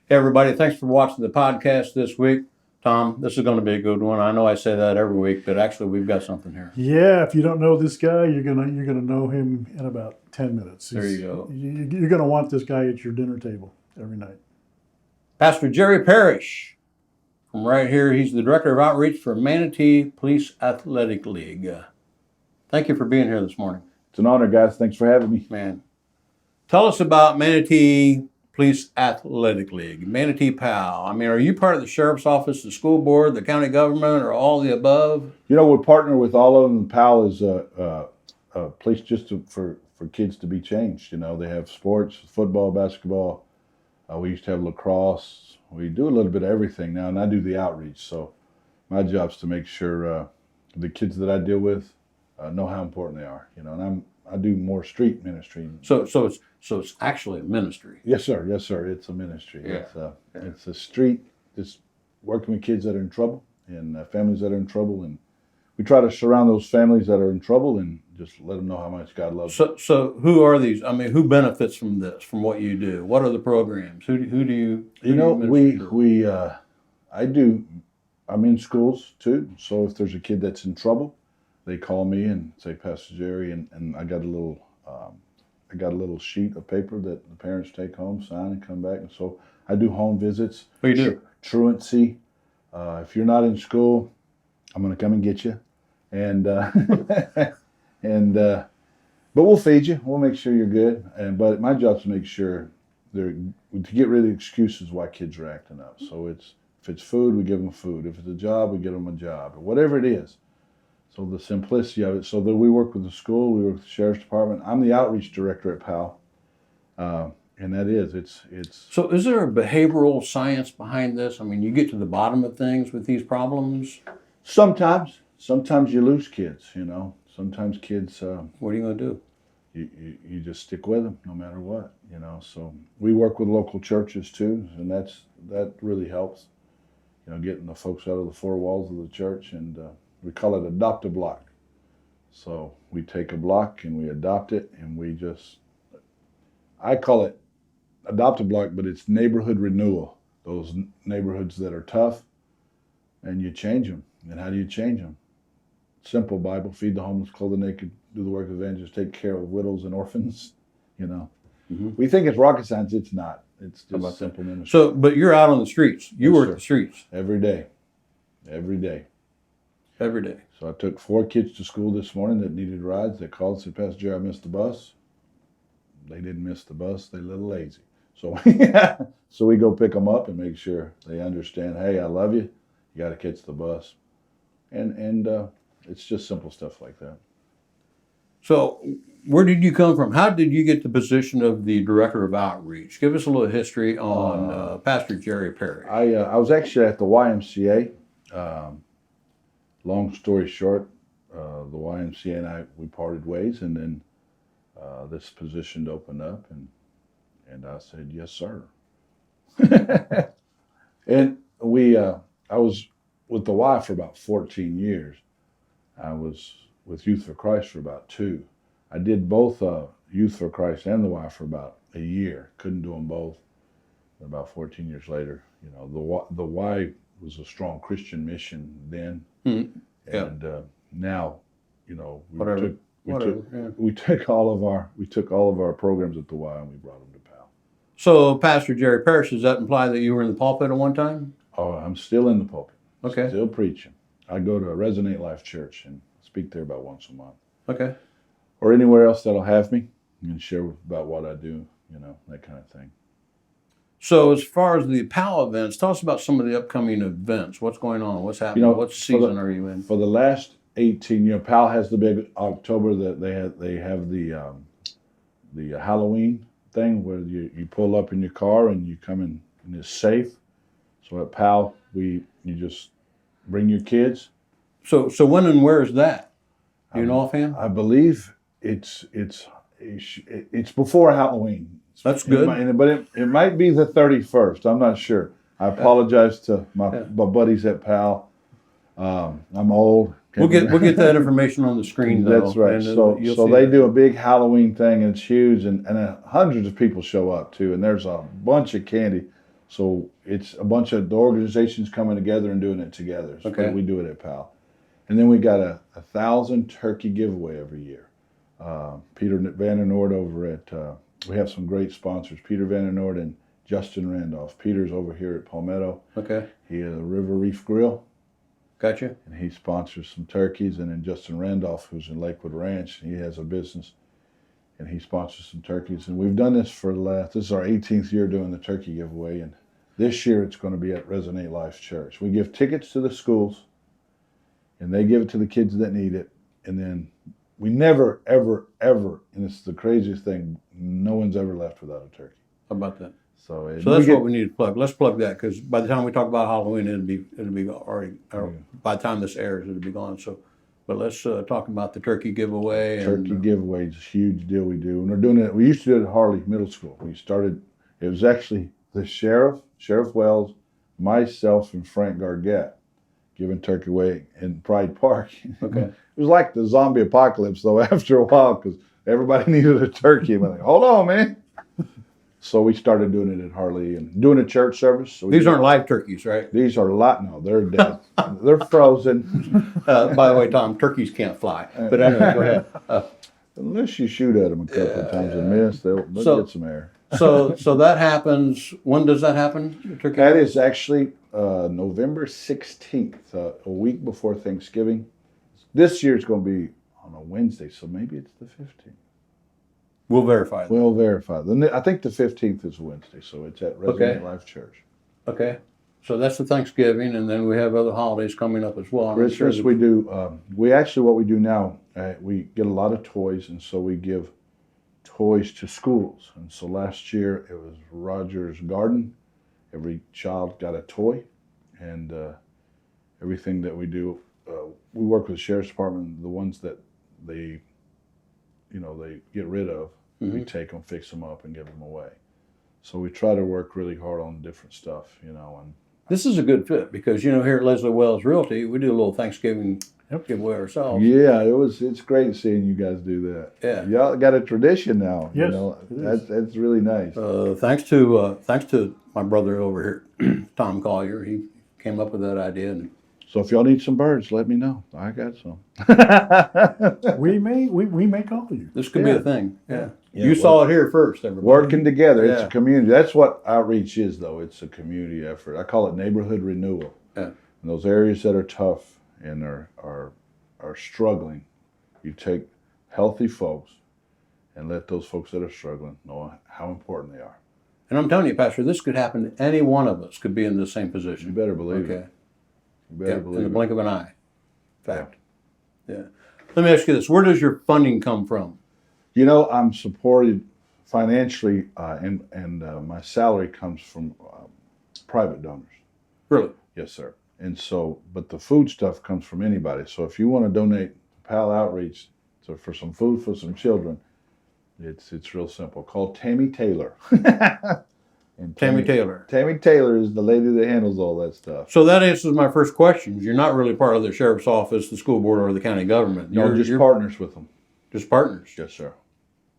Hey, everybody, thanks for watching the podcast this week. Tom, this is going to be a good one. I know I say that every week, but actually we've got something here. Yeah, if you don't know this guy, you're gonna know him in about 10 minutes. There you go. You're gonna want this guy at your dinner table every night. Pastor Jerry Parrish, from right here, he's the Director of Outreach for Manatee Police Athletic League. Thank you for being here this morning. It's an honor, guys. Thanks for having me. Man, tell us about Manatee Police Athletic League, Manatee P.A.L. I mean, are you part of the Sheriff's Office, the school board, the county government, or all the above? You know, we partner with all of them. P.A.L is a place just for kids to be changed. You know, they have sports, football, basketball. We used to have lacrosse. We do a little bit of everything now, and I do the outreach. So my job's to make sure the kids that I deal with know how important they are. You know, and I do more street ministry. So it's actually a ministry. Yes, sir. Yes, sir. It's a ministry. Yeah. It's a street, just working with kids that are in trouble and families that are in trouble. And we try to surround those families that are in trouble and just let them know how much God loves them. So who are these? I mean, who benefits from this, from what you do? What are the programs? Who do you I'm in schools too. So if there's a kid that's in trouble, they call me and say, Pastor Jerry, and I got a little sheet of paper that the parents take home, sign, and come back. And so I do home visits. Oh, you do? Truancy. If you're not in school, I'm going to come and get you. And but we'll feed you. We'll make sure you're good. But my job's to make sure to get rid of excuses why kids are acting up. So if it's food, we give them food. If it's a job, we give them a job. Or whatever it is. So the simplicity of it. So that we work with the school, we work with the sheriff's department. I'm the outreach director at P.A.L, and that is it's. So is there a behavioral science behind this? I mean, you get to the bottom of things with these problems. Sometimes you lose kids. You know, sometimes kids. What are you going to do? You just stick with them no matter what. You know, so we work with local churches too, and that really helps. You know, getting the folks out of the four walls of the church and. We call it adopt a block. So we take a block and we adopt it, and I call it adopt a block, but it's neighborhood renewal. Those neighborhoods that are tough, and you change them. And how do you change them? Simple Bible: feed the homeless, clothe the naked, do the work of evangelists, take care of widows and orphans. You know, We think it's rocket science. It's not. It's just simple ministry. So, but you're out on the streets. You work the streets every day. Every day. So I took 4 kids to school this morning that needed rides. They called and said, Pastor Jerry, I missed the bus. They didn't miss the bus. They're a little lazy. So, so we go pick them up and make sure they understand, hey, I love you. You got to catch the bus. And it's just simple stuff like that. So where did you come from? How did you get the position of the Director of Outreach? Give us a little history on Pastor Jerry Parrish. I was actually at the YMCA. Long story short, the YMCA and we parted ways, and then this position opened up, and I said, yes, sir. And I was with the Y for about 14 years. I was with Youth for Christ for about 2. I did both Youth for Christ and the Y for about a year. Couldn't do them both. And about 14 years later, you know, the Y was a strong Christian mission then. Mm-hmm. Yeah. And now, you know, we took all of our programs at the Y and we brought them to P.A.L. So, Pastor Jerry Parrish, does that imply that you were in the pulpit at one time? Oh, I'm still in the pulpit. Okay. Still preaching. I go to Resonate Life Church and speak there about once a month. Okay. Or anywhere else that'll have me and share about what I do, you know, that kind of thing. So as far as the P.A.L events, tell us about some of the upcoming events. What's going on? What's happening? You know, what season are you in? For the last 18 years, P.A.L has the big October that they have the Halloween thing where you pull up in your car and you come in and it's safe. So at P.A.L you just bring your kids. So when and where is that? Do you know offhand? I believe it's before Halloween. That's good. But it might be the 31st. I'm not sure. I apologize to my buddies at P.A.L. I'm old. We'll get that information on the screen, though. That's right. So they do a big Halloween thing, and it's huge, and hundreds of people show up too, and there's a bunch of candy. So it's a bunch of the organizations coming together and doing it together. So Okay. we do it at P.A.L. And then we got a 1,000 turkey giveaway every year. Peter Van der Noord over at, we have some great sponsors, Peter Van der Noord and Justin Randolph. Peter's over here at Palmetto. Okay. He has a River Reef Grill, Gotcha. and he sponsors some turkeys. And then Justin Randolph, who's in Lakewood Ranch, he has a business, and he sponsors some turkeys. And we've done this this is our 18th year doing the turkey giveaway. And this year it's going to be at Resonate Life Church. We give tickets to the schools, and they give it to the kids that need it. And then we never, ever, ever, and it's the craziest thing, no one's ever left without a turkey. How about that? So That's what we need to plug. Let's plug that, because by the time we talk about Halloween, it'll be already. Or by the time this airs, it'll be gone. So, but let's talk about the turkey giveaway. Turkey giveaway is a huge deal we do, and we're doing it. We used to do it at Harley Middle School. We started. It was actually the Sheriff Wells, myself, and Frank Gargett giving turkey away in Pride Park. Okay. It was like the zombie apocalypse, though. After a while, because everybody needed a turkey, and we're like, "Hold on, man." So we started doing it at Harley and doing a church service. So These aren't live turkeys, right? These are no, they're dead. They're frozen. By the way, Tom, turkeys can't fly. But anyway, go ahead. Unless you shoot at them a couple of times and miss, they'll get some air. So that happens. When does that happen? The turkey? That is actually November 16th, a week before Thanksgiving. This year it's going to be on a Wednesday, so maybe it's the 15th. We'll verify that. We'll verify. I think the 15th is Wednesday, so it's at Resident Life Church. Okay. So that's the Thanksgiving, and then we have other holidays coming up as well. Christmas we do. What we do now, we get a lot of toys, and so we give toys to schools. And so last year it was Rogers Garden. Every child got a toy, and everything that we do, we work with the Sheriff's Department. The ones that they get rid of, we take them, fix them up, and give them away. So we try to work really hard on different stuff, and this is a good fit because, here at Leslie Wells Realty, we do a little Thanksgiving giveaway ourselves. Yeah, it's great seeing you guys do that. Yeah. Y'all got a tradition now. Yes, That's really nice. Thanks to my brother over here, Tom Collier. He came up with that idea. And So if y'all need some birds, let me know. I got some. we may call you. this could be a thing. Yeah. Yeah, You saw it here first, everybody. Working together. It's Yeah. a community. That's what outreach is, though. It's a community effort. I call it neighborhood renewal. Yeah. In those areas that are tough and are struggling, you take healthy folks and let those folks that are struggling know how important they are. And I'm telling you, Pastor, this could happen to any one of us could be in the same You position. better believe Okay. it. You better In believe the it. blink of an eye. Fact. Yeah. Let me ask you this. Where does your funding come from? I'm supported financially, and my salary comes from private donors. Really? Yes, sir. And so, but the food stuff comes from anybody. So if you want to donate to P.A.L Outreach for some food for some children, it's real simple. Call Tammy Taylor. And Tammy Taylor. Tammy Taylor is the lady that handles all that stuff. So that answers my first question. You're not really part of the sheriff's office, the school board, or the county government. No, You're partners with them. just partners. Yes, sir.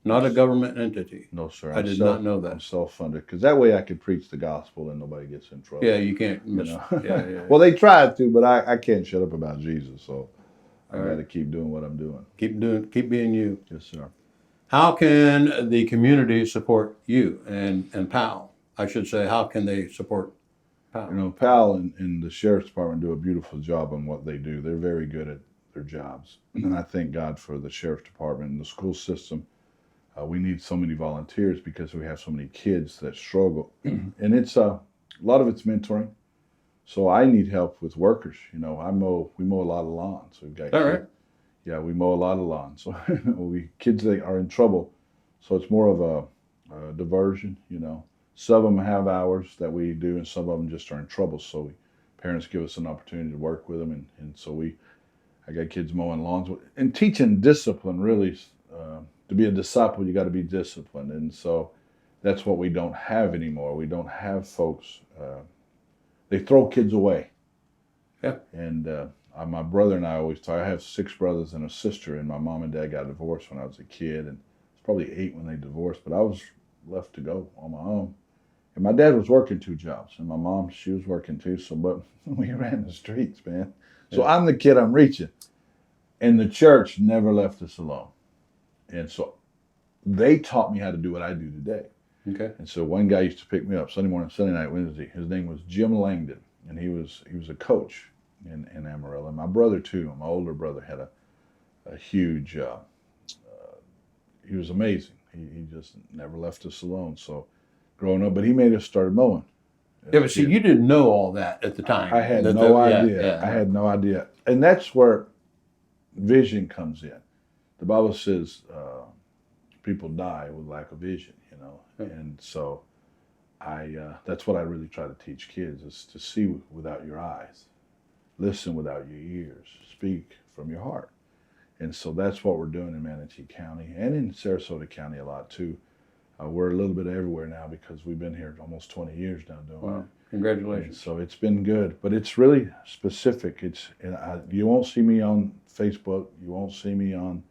Not a government entity. No, sir. I did not know that. I'm self-funded because that way I could preach the gospel and nobody gets in trouble. Yeah, you can't miss. Yeah. Well, they tried to, but I can't shut up about Jesus, so I got to keep doing what I'm doing. Keep being you. Yes, sir. How can the community support you and P.A.L? I should say, how can they support P.A.L? P.A.L and the Sheriff's Department do a beautiful job on what they do. They're very good at their jobs. And I thank God for the Sheriff's Department and the school system. We need so many volunteers because we have so many kids that struggle. And it's a lot of it's mentoring. So I need help with workers. We mow a lot of lawns. We've got All right. Yeah, we mow a lot of lawns. So kids that are in trouble. So it's more of a diversion, Some of them have hours that we do, and some of them just are in trouble. So parents give us an opportunity to work with them, and so I got kids mowing lawns and teaching discipline. Really, to be a disciple, you got to be disciplined, and so that's what we don't have anymore. We don't have folks. They throw kids away. Yeah. And my brother and I always talk. I have 6 brothers and a sister, and my mom and dad got divorced when I was a kid, and it's probably 8 when they divorced. But I was left to go on my own. And my dad was working 2 jobs, and my mom, she was working too. So, but we ran the streets, man. So Yeah. I'm the kid I'm reaching. And the church never left us alone. And so they taught me how to do what I do today. Okay. And so one guy used to pick me up Sunday morning, Sunday night, Wednesday. His name was Jim Langdon, and he was a coach in Amarillo. And my brother too, my older brother, had a huge. He was amazing. He just never left us alone. So growing up, but he made us start mowing. Yeah, but see, you didn't know all that at the time. I had That no yeah, idea. yeah. I had no idea, and that's where vision comes in. The Bible says people die with lack of vision, you know, and so that's what I really try to teach kids is to see without your eyes, listen without your ears, speak from your heart, and so that's what we're doing in Manatee County and in Sarasota County a lot too. We're a little bit everywhere now because we've been here almost 20 years now doing Wow. it. Congratulations. And so it's been good, but it's really specific. You won't see me on Facebook. You won't see me on.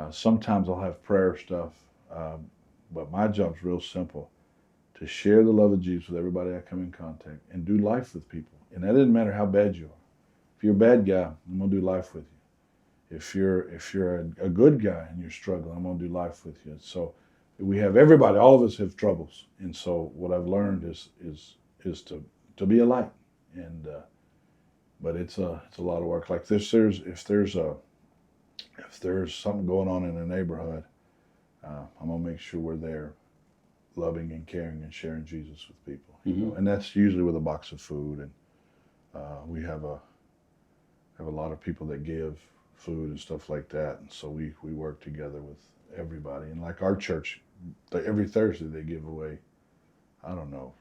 Sometimes I'll have prayer stuff, but my job's real simple: to share the love of Jesus with everybody I come in contact and do life with people. And that doesn't matter how bad you are. If you're a bad guy, I'm gonna do life with you. If you're a good guy and you're struggling, I'm gonna do life with you. So we have everybody. All of us have troubles, and so what I've learned is to be a light, and but it's a lot of work. Like this, if there's something going on in a neighborhood, I'm gonna make sure we're there, loving and caring and sharing Jesus with people. You know? And that's usually with a box of food, and we have a lot of people that give food and stuff like that, and so we work together with everybody. And like our church, every Thursday they give away, I don't know,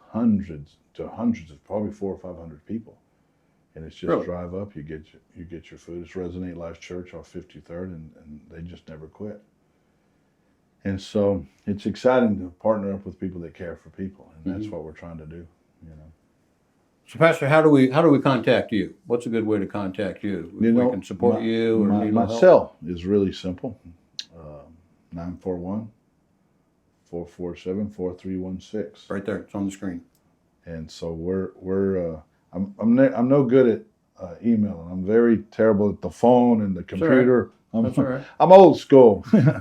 hundreds, probably 400 or 500 people, and it's just Really? drive up, you get your food. It's Resonate Life Church off 53rd, and they just never quit. And so it's exciting to partner up with people that care for people, and that's what we're trying to do. You know. So, Pastor, how do we contact you? What's a good way to contact you? If we can support you or need my help? cell is really simple: 941-447-4316. Right there, it's on the screen. And so I'm no good at emailing. I'm very terrible at the phone and the computer. That's all right. I'm old school. Yeah.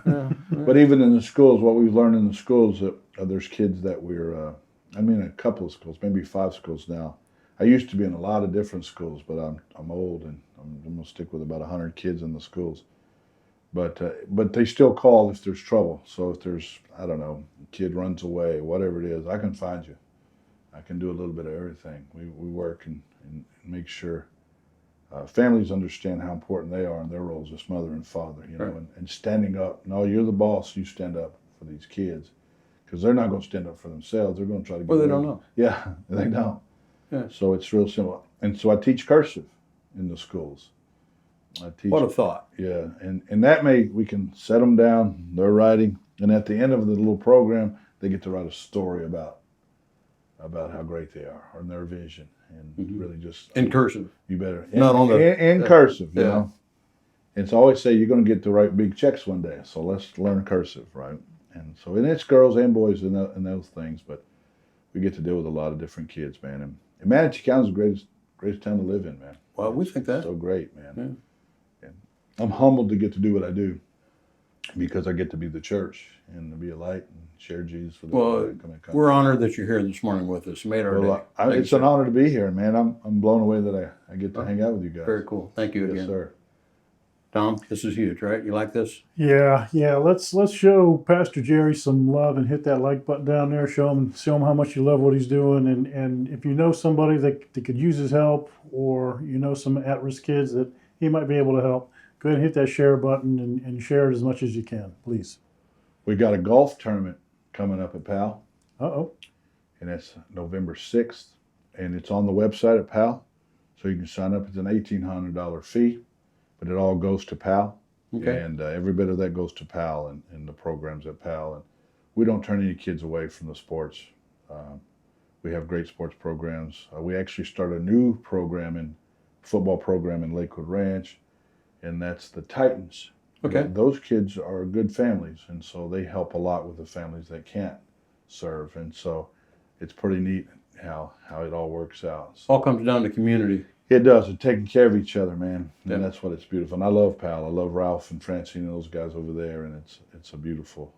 But even in the schools, what we've learned in the schools, that there's kids that I'm in a couple of schools, maybe 5 schools now. I used to be in a lot of different schools, but I'm old, and I'm going to stick with about 100 kids in the schools. But they still call if there's trouble. So if there's, I don't know, a kid runs away, whatever it is, I can find you. I can do a little bit of everything. We work and make sure families understand how important they are in their roles as mother and father, you know, Right. and standing up. No, you're the boss. You stand up for these kids, because they're not going to stand up for themselves. They're going to try to get Well, they away don't with know. it. Yeah, they don't. Yeah. So it's real simple. And so I teach cursive in the schools. I teach. What a thought. Yeah, and we can set them down. They're writing, and at the end of the little program, they get to write a story about how great they are, or their vision, and really just In cursive. you better Not on the in cursive, you yeah. know. And so I always say you're going to get to write big checks one day, so let's learn cursive, right? And so it's girls and boys and those things, but we get to deal with a lot of different kids, man. And Manatee County is the greatest town to live in, man. Well, we think that. So great, man. Yeah. And I'm humbled to get to do what I do, because I get to be the church and to be a light and share Jesus with everybody that come in contact. We're honored that you're here this morning with us. Made our day. It's an honor to be here, man. I'm blown away that I get to hang out with you guys. Very cool. Thank you again. Yes, sir. Tom, this is huge, right? You like this? Yeah. Let's show Pastor Jerry some love and hit that like button down there. Show him how much you love what he's doing. And if you know somebody that could use his help, or you know some at-risk kids that he might be able to help, go ahead and hit that share button and share it as much as you can, please. We got a golf tournament coming up at P.A.L. Uh-oh. And that's November 6th, and it's on the website at P.A.L. So you can sign up. It's an $1,800 fee, but it all goes to P.A.L. Okay. And every bit of that goes to P.A.L. and the programs at P.A.L. And we don't turn any kids away from the sports. We have great sports programs. We actually started a new football program in Lakewood Ranch, and that's the Titans. Okay. Those kids are good families, and so they help a lot with the families that can't serve. And so it's pretty neat how it all works out. So All comes down to community. it does. And taking care of each other, man. And Yep. that's what it's beautiful. And I love P.A.L. I love Ralph and Francine and those guys over there. And it's a beautiful,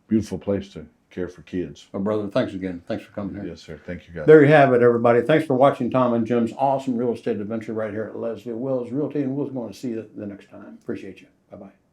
beautiful place to care for kids. My brother, thanks again. Thanks for coming here. Yes, sir. Thank you, guys. There you have it, everybody. Thanks for watching Tom and Jim's awesome real estate adventure right here at Leslie Wills Realty, and we're going to see you the next time. Appreciate you. Bye-bye.